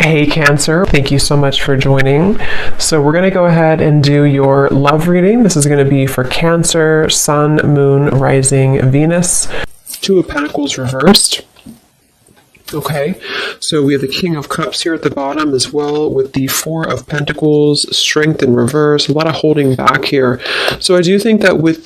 Hey Cancer, thank you so much for joining. So we're going to go ahead and do your love reading. This is going to be for Cancer, Sun, Moon, Rising, Venus. Two of Pentacles reversed. Okay, so we have the King of Cups here at the bottom as well with the Four of Pentacles, Strength in reverse, a lot of holding back here. So I do think that with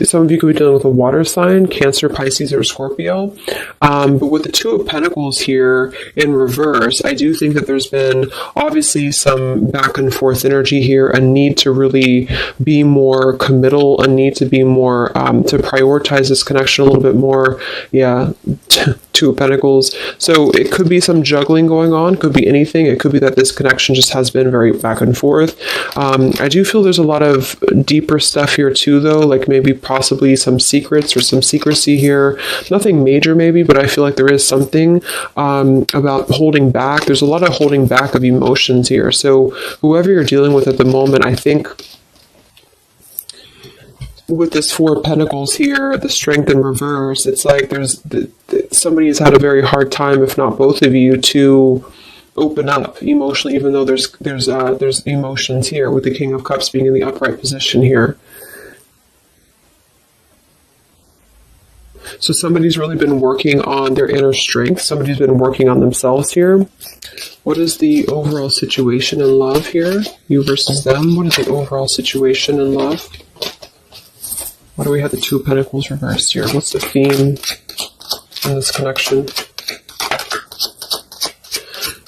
some of you could be dealing with a water sign, Cancer, Pisces, or Scorpio. But with the Two of Pentacles here in reverse, I do think that there's been obviously some back and forth energy here, a need to really be more committal, a need to be more, to prioritize this connection a little bit more. Yeah, Two of Pentacles. So it could be some juggling going on, could be anything. It could be that this connection just has been very back and forth. I do feel there's a lot of deeper stuff here too, though, like maybe possibly some secrets or some secrecy here. Nothing major maybe, but I feel like there is something about holding back. There's a lot of holding back of emotions here. So whoever you're dealing with at the moment, I think with this Four of Pentacles here, the Strength in reverse, it's like somebody has had a very hard time, if not both of you, to open up emotionally, even though there's emotions here with the King of Cups being in the upright position here. So somebody's really been working on their inner strength. Somebody's been working on themselves here. What is the overall situation in love here? You versus them. What is the overall situation in love? Why do we have the Two of Pentacles reversed here? What's the theme in this connection?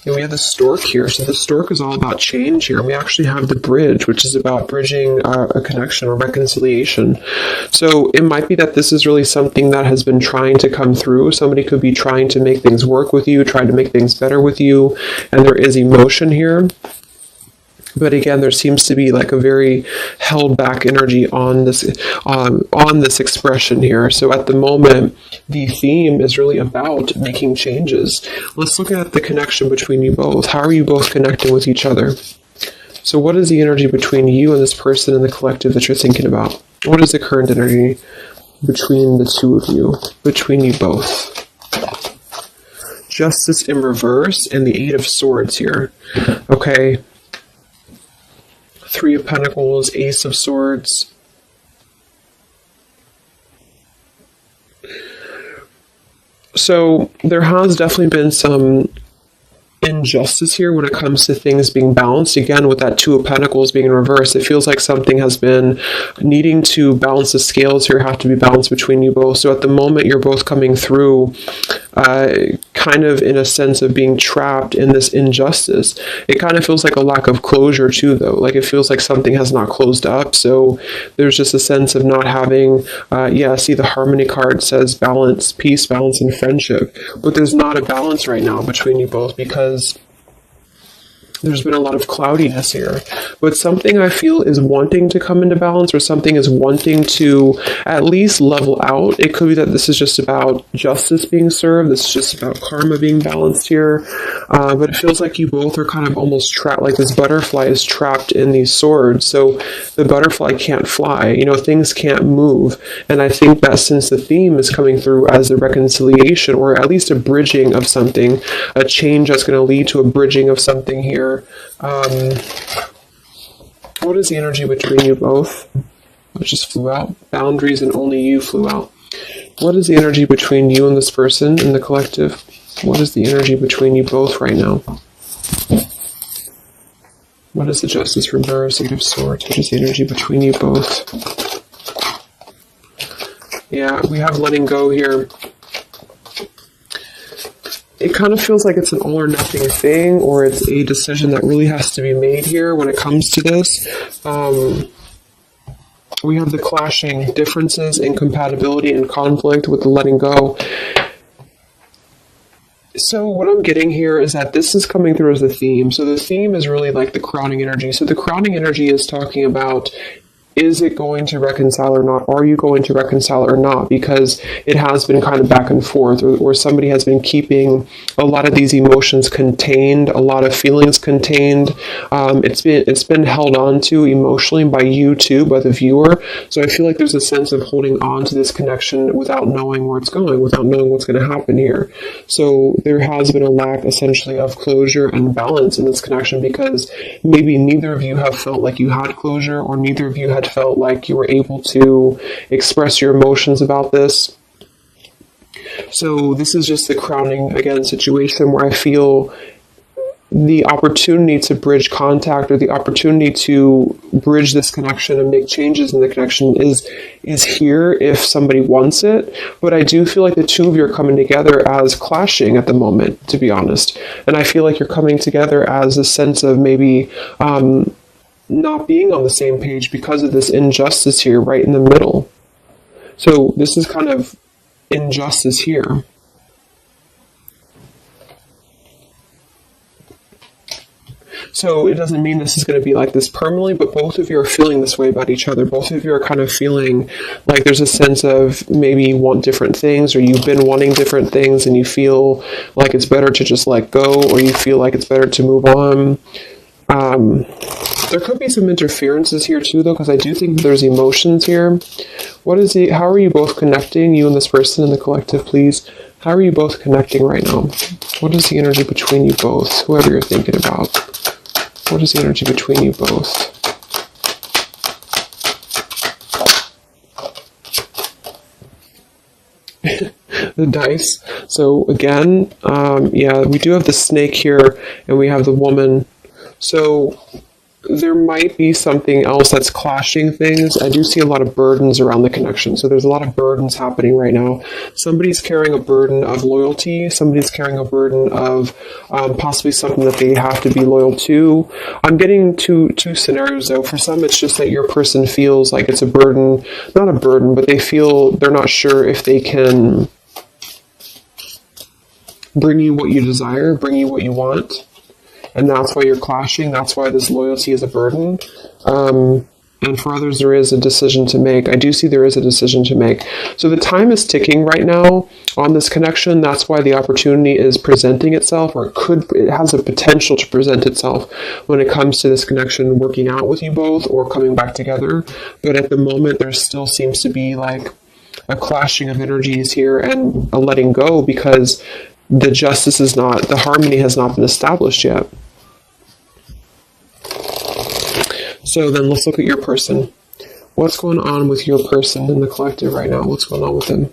And we have the Stork here. So the Stork is all about change here. We actually have the Bridge, which is about bridging a connection or reconciliation. So it might be that this is really something that has been trying to come through. Somebody could be trying to make things work with you, trying to make things better with you. And there is emotion here. But again, there seems to be like a very held back energy on this expression here. So at the moment, the theme is really about making changes. Let's look at the connection between you both. How are you both connecting with each other? So what is the energy between you and this person in the collective that you're thinking about? What is the current energy between the two of you, between you both? Justice in reverse and the Eight of Swords here. Okay. Three of Pentacles, Ace of Swords. So there has definitely been some injustice here when it comes to things being balanced. Again, with that Two of Pentacles being in reverse, it feels like something has been needing to balance. The scales here have to be balanced between you both. So at the moment, you're both coming through kind of in a sense of being trapped in this injustice. It kind of feels like a lack of closure too, though. Like it feels like something has not closed up. So there's just a sense of not having, see the Harmony card says balance, peace, balance, and friendship. But there's not a balance right now between you both because there's been a lot of cloudiness here, but something I feel is wanting to come into balance, or something is wanting to at least level out. It could be that this is just about justice being served. This is just about karma being balanced here. But it feels like you both are kind of almost trapped, like this butterfly is trapped in these swords. So the butterfly can't fly, things can't move. And I think that since the theme is coming through as a reconciliation, or at least a bridging of something, a change that's going to lead to a bridging of something here. What is the energy between you both? It just flew out. Boundaries and only you flew out. What is the energy between you and this person in the collective? What is the energy between you both right now? What is the Justice reverse? Eight of Swords. What is the energy between you both? Yeah, we have letting go here. It kind of feels like it's an all or nothing thing, or it's a decision that really has to be made here when it comes to this. We have the clashing differences, incompatibility, and conflict with the letting go. So what I'm getting here is that this is coming through as a theme. So the theme is really like the crowning energy. So the crowning energy is talking about is it going to reconcile or not? Are you going to reconcile or not? Because it has been kind of back and forth, or somebody has been keeping a lot of these emotions contained, a lot of feelings contained. It's been held on to emotionally by you too, by the viewer. So I feel like there's a sense of holding on to this connection without knowing where it's going, without knowing what's going to happen here. So there has been a lack essentially of closure and balance in this connection, because maybe neither of you have felt like you had closure, or neither of you had felt like you were able to express your emotions about this. So this is just the crowning, again, situation where I feel the opportunity to bridge contact, or the opportunity to bridge this connection and make changes in the connection is here if somebody wants it. But I do feel like the two of you are coming together as clashing at the moment, to be honest. And I feel like you're coming together as a sense of maybe not being on the same page because of this injustice here right in the middle. So this is kind of injustice here. So it doesn't mean this is going to be like this permanently, but both of you are feeling this way about each other. Both of you are kind of feeling like there's a sense of maybe you want different things, or you've been wanting different things, and you feel like it's better to just let go, or you feel like it's better to move on. There could be some interferences here too, though, because I do think there's emotions here. How are you both connecting, you and this person in the collective, please? How are you both connecting right now? What is the energy between you both, whoever you're thinking about? What is the energy between you both? The dice. So again, yeah, we do have the snake here, and we have the woman. So there might be something else that's clashing things. I do see a lot of burdens around the connection. So there's a lot of burdens happening right now. Somebody's carrying a burden of loyalty. Somebody's carrying a burden of possibly something that they have to be loyal to. I'm getting two scenarios, though. For some, it's just that your person feels like it's a burden. Not a burden, but they feel they're not sure if they can bring you what you desire, bring you what you want. And that's why you're clashing. That's why this loyalty is a burden. And for others, there is a decision to make. I do see there is a decision to make. So the time is ticking right now on this connection. That's why the opportunity is presenting itself, or it has a potential to present itself when it comes to this connection working out with you both or coming back together. But at the moment, there still seems to be like a clashing of energies here and a letting go, because the harmony has not been established yet. So then let's look at your person. What's going on with your person in the collective right now? What's going on with them?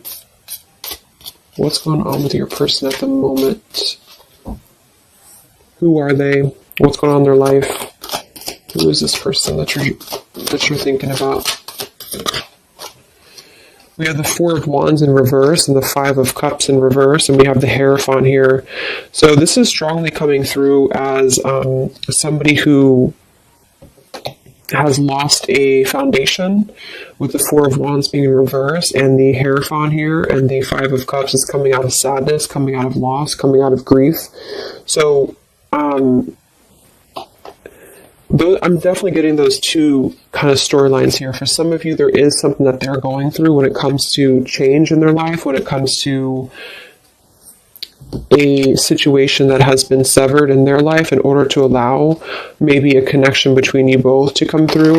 What's going on with your person at the moment? Who are they? What's going on in their life? Who is this person that you're thinking about? We have the Four of Wands in reverse and the Five of Cups in reverse, and we have the Hierophant here. So this is strongly coming through as somebody who has lost a foundation, with the Four of Wands being in reverse, and the Hierophant here, and the Five of Cups is coming out of sadness, coming out of loss, coming out of grief. So I'm definitely getting those two kind of storylines here. For some of you, there is something that they're going through when it comes to change in their life, when it comes to a situation that has been severed in their life in order to allow maybe a connection between you both to come through.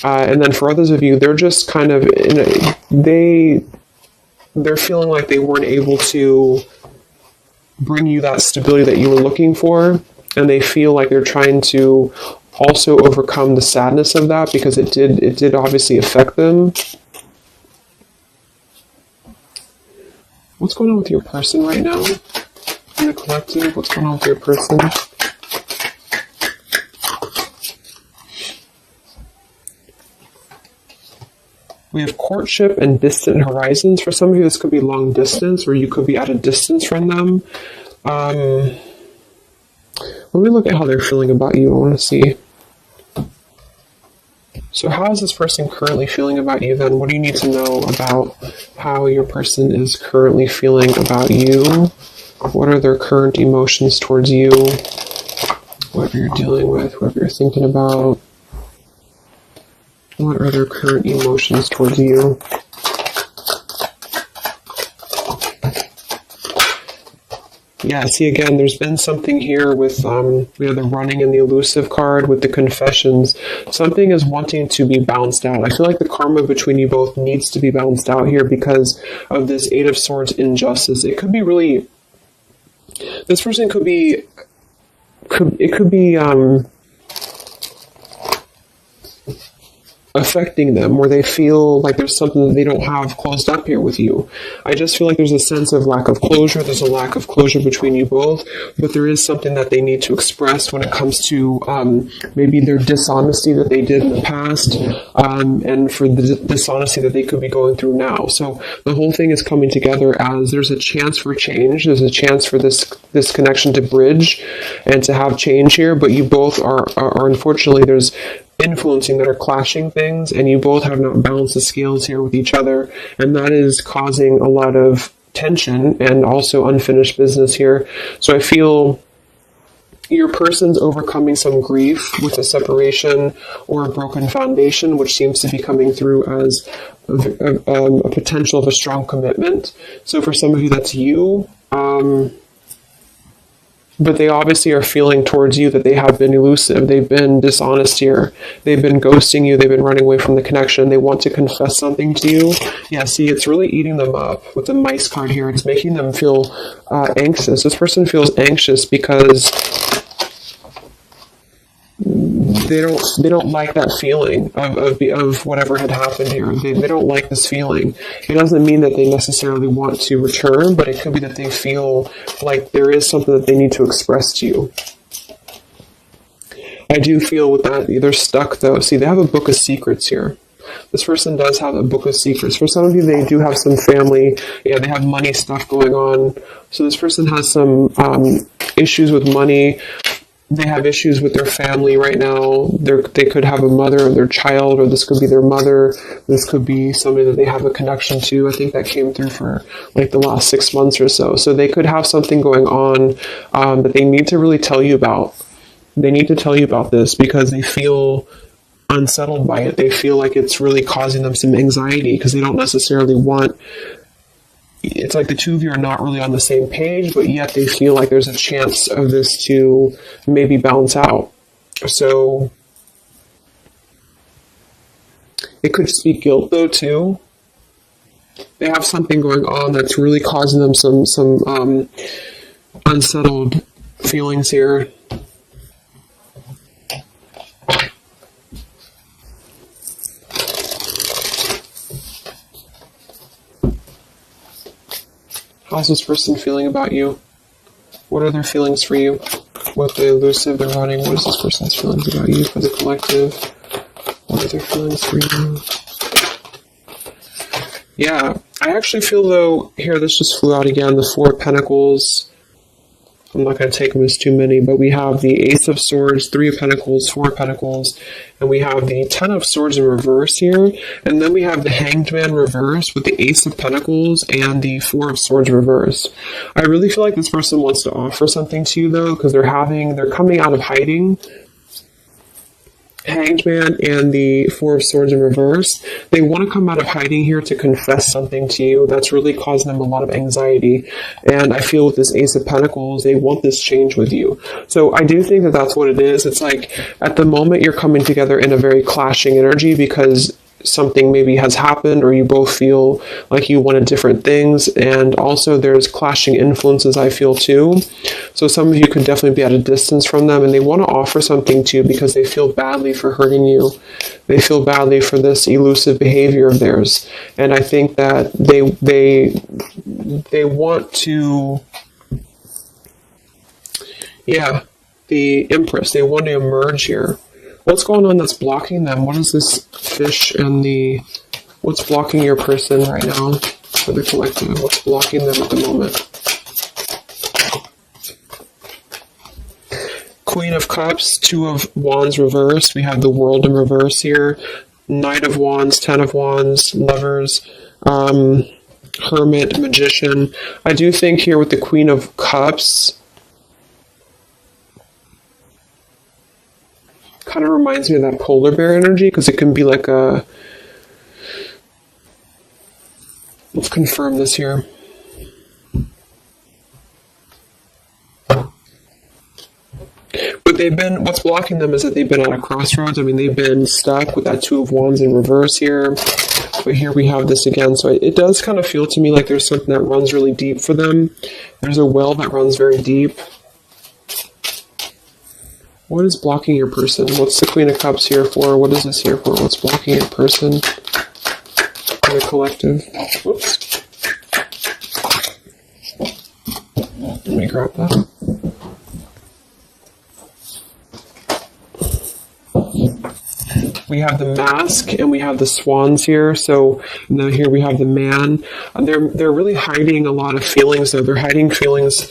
And then for others of you, they're just kind of they're feeling like they weren't able to bring you that stability that you were looking for, and they feel like they're trying to also overcome the sadness of that, because it did obviously affect them. What's going on with your person right now in the collective? What's going on with your person? We have courtship and distant horizons. For some of you, this could be long distance, or you could be at a distance from them. Let me look at how they're feeling about you. I want to see. So how is this person currently feeling about you then? What do you need to know about how your person is currently feeling about you? What are their current emotions towards you? Whoever you're dealing with, whoever you're thinking about. What are their current emotions towards you? Yeah, see, again, there's been something here with we have the running and the elusive card with the confessions. Something is wanting to be balanced out. I feel like the karma between you both needs to be balanced out here because of this Eight of Swords injustice. It could be really, this person could be, it could be affecting them, where they feel like there's something that they don't have closed up here with you. I just feel like there's a sense of lack of closure. There's a lack of closure between you both, but there is something that they need to express when it comes to maybe their dishonesty that they did in the past, and for the dishonesty that they could be going through now. So the whole thing is coming together as there's a chance for change. There's a chance for this connection to bridge and to have change here, but you both are unfortunately, there's influencing that are clashing things, and you both have not balanced the scales here with each other, and that is causing a lot of tension and also unfinished business here. So I feel your person's overcoming some grief with a separation or a broken foundation, which seems to be coming through as a potential of a strong commitment. So for some of you, that's you. But they obviously are feeling towards you that they have been elusive. They've been dishonest here. They've been ghosting you. They've been running away from the connection. They want to confess something to you. Yeah, see, it's really eating them up. With the mice card here, it's making them feel anxious. This person feels anxious because they don't like that feeling of whatever had happened here. They don't like this feeling. It doesn't mean that they necessarily want to return, but it could be that they feel like there is something that they need to express to you. I do feel with that, they're stuck though. See, they have a book of secrets here. This person does have a book of secrets. For some of you, they do have some family, yeah, they have money stuff going on. So this person has some issues with money. They have issues with their family right now. They could have a mother of their child, or this could be their mother. This could be somebody that they have a connection to. I think that came through for like the last 6 months or so. So they could have something going on that they need to really tell you about. They need to tell you about this because they feel unsettled by it. They feel like it's really causing them some anxiety because they don't necessarily want. It's like the two of you are not really on the same page, but yet they feel like there's a chance of this to maybe balance out. So it could just be guilt though too. They have something going on that's really causing them some unsettled feelings here. How's this person feeling about you? What are their feelings for you? What the elusive, they're running. What is this person's feelings about you for the collective? What are their feelings for you? Yeah, I actually feel though, here this just flew out again, the Four of Pentacles. I'm not going to take them as too many, but we have the Ace of Swords, Three of Pentacles, Four of Pentacles, and we have the Ten of Swords in reverse here, and then we have the Hanged Man reverse with the Ace of Pentacles and the Four of Swords reverse. I really feel like this person wants to offer something to you though, because they're coming out of hiding. Hanged Man and the Four of Swords in reverse. They want to come out of hiding here to confess something to you that's really causing them a lot of anxiety. And I feel with this Ace of Pentacles, they want this change with you. So I do think that that's what it is. It's like at the moment you're coming together in a very clashing energy because something maybe has happened or you both feel like you wanted different things, and also there's clashing influences I feel too. So some of you could definitely be at a distance from them and they want to offer something to you because they feel badly for hurting you. They feel badly for this elusive behavior of theirs, and I think that they want to, yeah, the Empress, they want to emerge here. What's going on that's blocking them? What is this fish and what's blocking your person right now for the collective? What's blocking them at the moment? Queen of Cups, Two of Wands reverse. We have the World in reverse here. Knight of Wands, Ten of Wands, Lovers, Hermit, Magician. I do think here with the Queen of Cups, kind of reminds me of that polar bear energy, because it can be like a... Let's confirm this here. But what's blocking them is that they've been at a crossroads. I mean, they've been stuck with that Two of Wands in reverse here. But here we have this again. So it does kind of feel to me like there's something that runs really deep for them. There's a well that runs very deep. What is blocking your person? What's the Queen of Cups here for? What is this here for? What's blocking your person in the collective? Whoops. Let me grab that. We have the Mask and we have the Swans here. So now here we have the Man. They're really hiding a lot of feelings though. They're hiding feelings.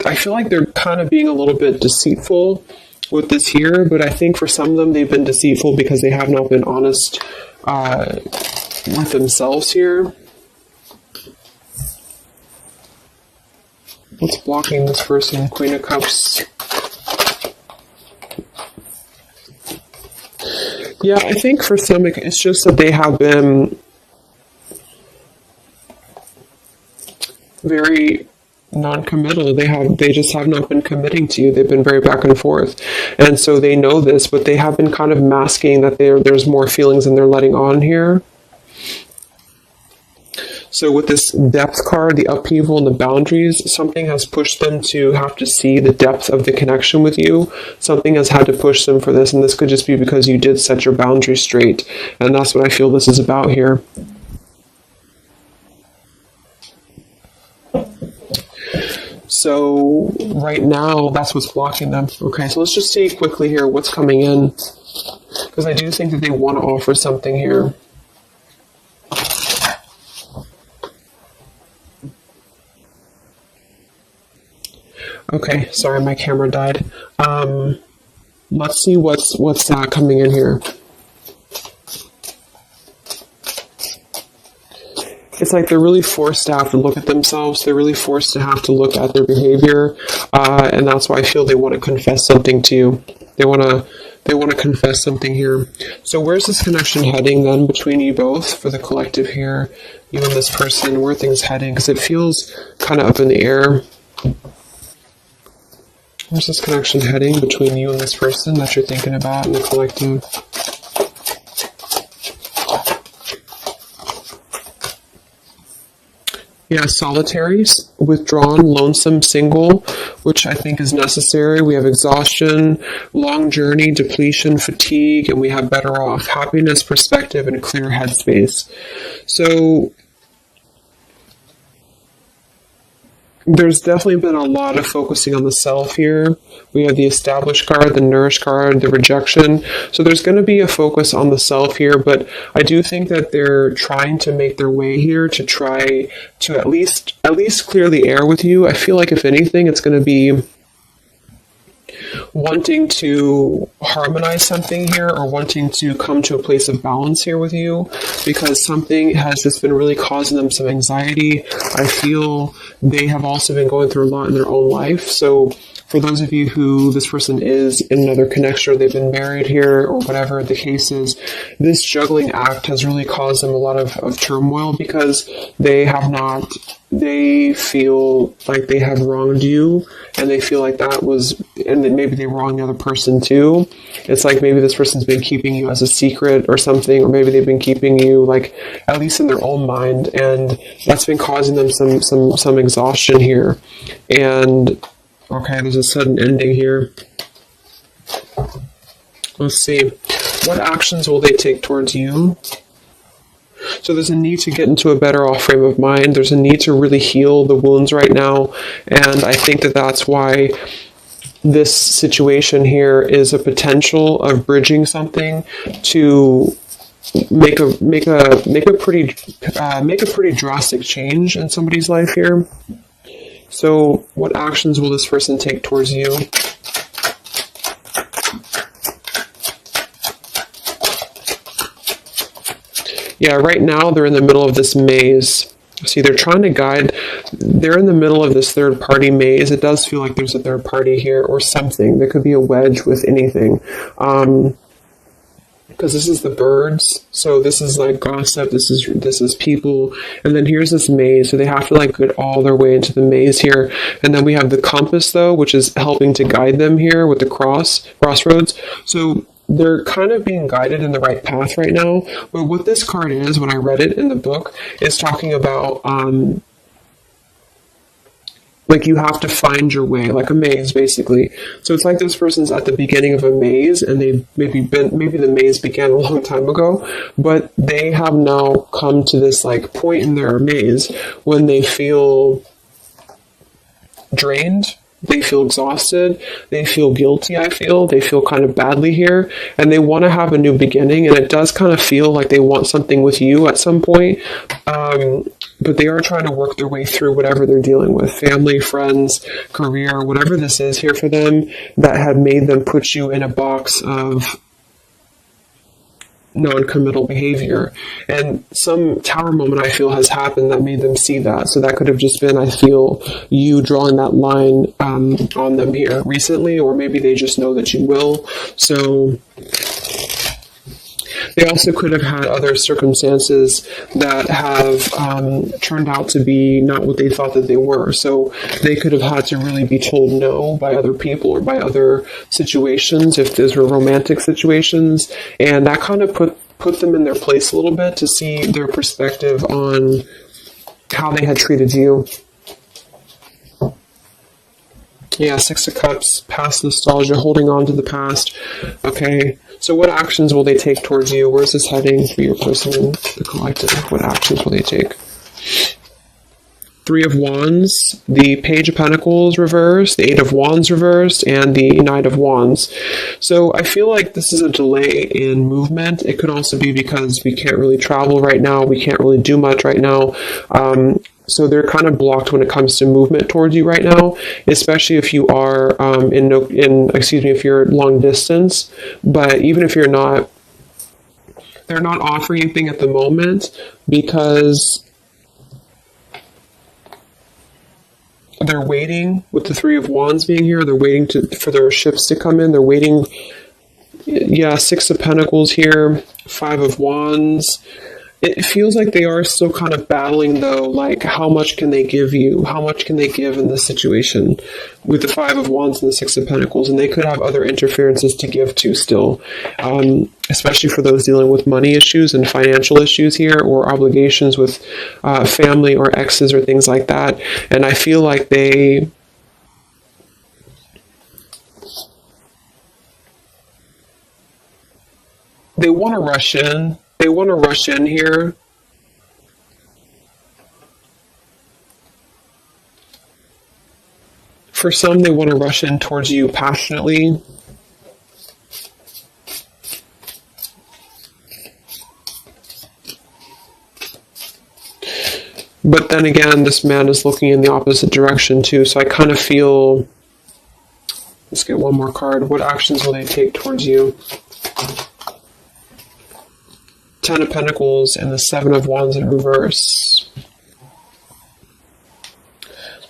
I feel like they're kind of being a little bit deceitful with this here, but I think for some of them they've been deceitful because they have not been honest with themselves here. What's blocking this person? Queen of Cups. Yeah, I think for some it's just that they have been very non-committal. They just have not been committing to you. They've been very back and forth. And so they know this, but they have been kind of masking that there's more feelings than they're letting on here. So with this depth card, the upheaval and the boundaries, something has pushed them to have to see the depth of the connection with you. Something has had to push them for this, and this could just be because you did set your boundaries straight. And that's what I feel this is about here. So right now, that's what's blocking them. Okay, so let's just see quickly here what's coming in. Because I do think that they want to offer something here. Okay, sorry, my camera died. Let's see what's coming in here. It's like they're really forced to have to look at themselves. They're really forced to have to look at their behavior, and that's why I feel they want to confess something to you. They want to confess something here. So where's this connection heading then between you both for the collective here? You and this person, where are things heading? Because it feels kind of up in the air. Where's this connection heading between you and this person that you're thinking about in the collective? Yeah, solitary, withdrawn, lonesome, single, which I think is necessary. We have exhaustion, long journey, depletion, fatigue, and we have better off, happiness, perspective, and clear headspace. So there's definitely been a lot of focusing on the self here. We have the established card, the nourished card, the rejection. So there's going to be a focus on the self here, but I do think that they're trying to make their way here to try to at least clear the air with you. I feel like if anything, it's going to be wanting to harmonize something here or wanting to come to a place of balance here with you, because something has just been really causing them some anxiety. I feel they have also been going through a lot in their own life. So for those of you who this person is in another connection or they've been married here or whatever the case is, this juggling act has really caused them a lot of turmoil because they feel like they have wronged you, and they feel like that was, and then maybe they wronged the other person too. It's like maybe this person's been keeping you as a secret or something, or maybe they've been keeping you like at least in their own mind, and that's been causing them some exhaustion here. And okay, there's a sudden ending here. Let's see. What actions will they take towards you? So there's a need to get into a better off frame of mind. There's a need to really heal the wounds right now. And I think that that's why this situation here is a potential of bridging something to make a pretty drastic change in somebody's life here. So what actions will this person take towards you? Yeah, right now they're in the middle of this maze. See, they're trying to guide they're in the middle of this third party maze. It does feel like there's a third party here or something. There could be a wedge with anything. Because this is the birds, so this is like gossip, this is people, and then here's this maze, so they have to like get all their way into the maze here. And then we have the compass though, which is helping to guide them here with the crossroads. So they're kind of being guided in the right path right now. But what this card is, when I read it in the book, is talking about like you have to find your way, like a maze, basically. So it's like this person's at the beginning of a maze, and they've maybe the maze began a long time ago, but they have now come to this like point in their maze when they feel drained, they feel exhausted, they feel guilty, they feel kind of badly here, and they want to have a new beginning, and it does kind of feel like they want something with you at some point. But they are trying to work their way through whatever they're dealing with, family, friends, career, whatever this is here for them that had made them put you in a box of non-committal behavior. And some tower moment I feel has happened that made them see that. So that could have just been, I feel, you drawing that line on them here recently, or maybe they just know that you will. So they also could have had other circumstances that have turned out to be not what they thought that they were. So they could have had to really be told no by other people or by other situations, if those were romantic situations. And that kind of put them in their place a little bit to see their perspective on how they had treated you. Yeah, Six of Cups, past nostalgia, holding on to the past. Okay, so what actions will they take towards you? Where's this heading for your person, the collective? What actions will they take? Three of Wands, the Page of Pentacles reversed, the Eight of Wands reversed, and the Knight of Wands. So I feel like this is a delay in movement. It could also be because we can't really travel right now. We can't really do much right now. So they're kind of blocked when it comes to movement towards you right now, especially if you are if you're long distance. But even if you're not, they're not offering anything at the moment because they're waiting. With the Three of Wands being here, they're waiting for their ships to come in. They're waiting. Yeah, Six of Pentacles here, Five of Wands. It feels like they are still kind of battling, though, like how much can they give you? How much can they give in this situation with the Five of Wands and the Six of Pentacles? And they could have other interferences to give to still, especially for those dealing with money issues and financial issues here, or obligations with family or exes or things like that. And I feel like they want to rush in. They want to rush in here. For some, they want to rush in towards you passionately. But then again, this man is looking in the opposite direction too. So I kind of feel... Let's get one more card. What actions will they take towards you? Ten of Pentacles and the Seven of Wands in reverse.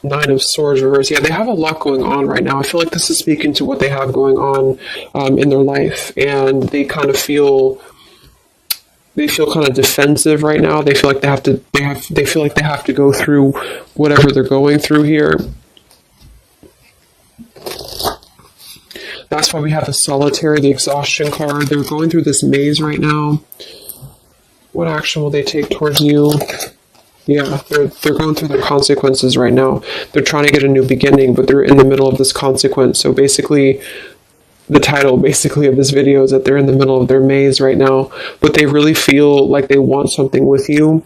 Nine of Swords reverse. Yeah, they have a lot going on right now. I feel like this is speaking to what they have going on in their life, and they kind of feel kind of defensive right now. They feel like they feel like they have to go through whatever they're going through here. That's why we have the Solitary, the exhaustion card. They're going through this maze right now. What action will they take towards you? Yeah, they're going through the consequences right now. They're trying to get a new beginning, but they're in the middle of this consequence. So basically, the title of this video is that they're in the middle of their maze right now, but they really feel like they want something with you.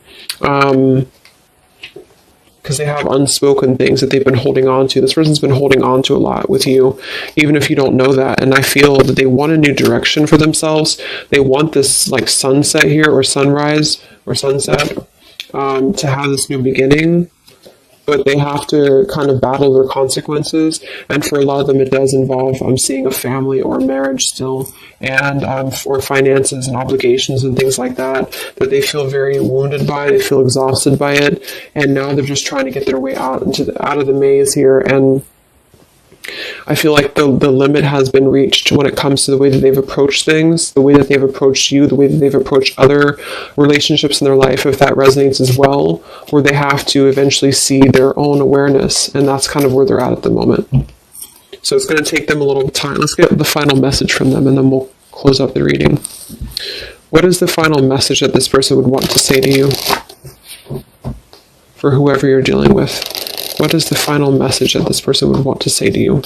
Because they have unspoken things that they've been holding on to. This person's been holding on to a lot with you, even if you don't know that. And I feel that they want a new direction for themselves. They want this like sunset here, or sunrise, or sunset, to have this new beginning. but they have to kind of battle their consequences. And for a lot of them, it does involve seeing a family or marriage still, and or finances and obligations and things like that they feel very wounded by. They feel exhausted by it, and now they're just trying to get their way out of the maze here. And I feel like the limit has been reached when it comes to the way that they've approached things, the way that they've approached you, the way that they've approached other relationships in their life, if that resonates as well, where they have to eventually see their own awareness, and that's kind of where they're at the moment. So it's going to take them a little time. Let's get the final message from them, and then we'll close up the reading. What is the final message that this person would want to say to you? For whoever you're dealing with. What is the final message that this person would want to say to you?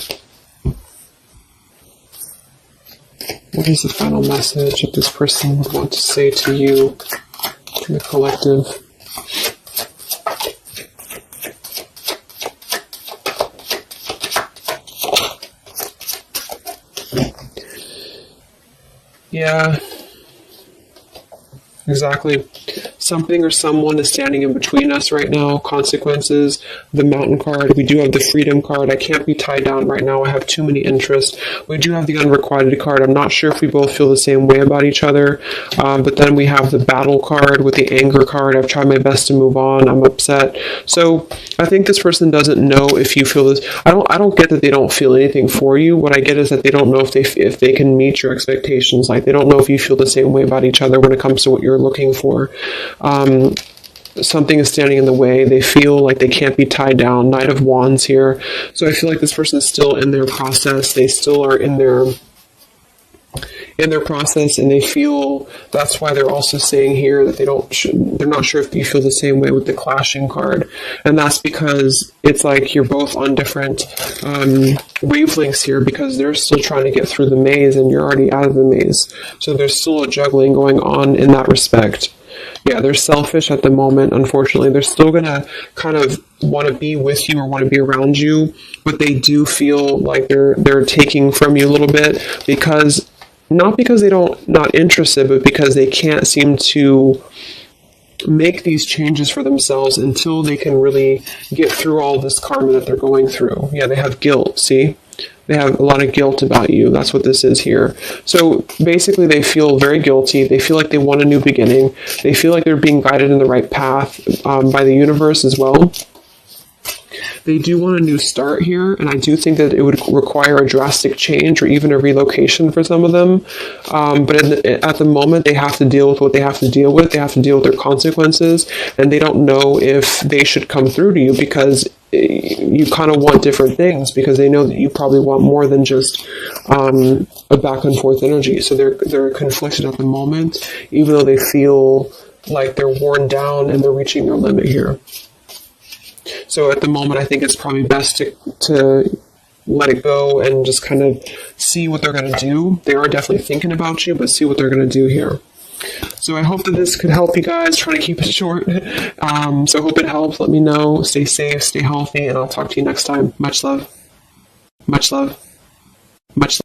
What is the final message that this person would want to say to you, to the collective? Yeah, exactly. Something or someone is standing in between us right now. Consequences, the Mountain card. We do have the Freedom card. I can't be tied down right now. I have too many interests. We do have the Unrequited card. I'm not sure if we both feel the same way about each other. But then we have the Battle card with the Anger card. I've tried my best to move on. I'm upset. So I think this person doesn't know if you feel this. I don't get that they don't feel anything for you. What I get is that they don't know if they can meet your expectations. Like, they don't know if you feel the same way about each other when it comes to what you're looking for. Something is standing in the way. They feel like they can't be tied down. Knight of Wands here. So I feel like this person is still in their process. They still are in their process, and they feel that's why they're also saying here that they're not sure if you feel the same way with the Clashing card. And that's because it's like you're both on different wavelengths here, because they're still trying to get through the maze and you're already out of the maze. So there's still a juggling going on in that respect. Yeah, they're selfish at the moment, unfortunately. They're still going to kind of want to be with you or want to be around you, but they do feel like they're taking from you a little bit, because not because they not interested, but because they can't seem to make these changes for themselves until they can really get through all this karma that they're going through. Yeah, they have guilt, see? They have a lot of guilt about you. That's what this is here. So basically they feel very guilty. They feel like they want a new beginning. They feel like they're being guided in the right path by the universe as well. They do want a new start here, and I do think that it would require a drastic change or even a relocation for some of them. But at the moment, they have to deal with what they have to deal with. They have to deal with their consequences, and they don't know if they should come through to you, because you kind of want different things, because they know that you probably want more than just a back and forth energy. So they're conflicted at the moment, even though they feel like they're worn down and they're reaching their limit here. So at the moment, I think it's probably best to let it go and just kind of see what they're going to do. They are definitely thinking about you, but see what they're going to do here. So I hope that this could help you guys. Trying to keep it short. So I hope it helps. Let me know. Stay safe, stay healthy, and I'll talk to you next time. Much love. Much love. Much love.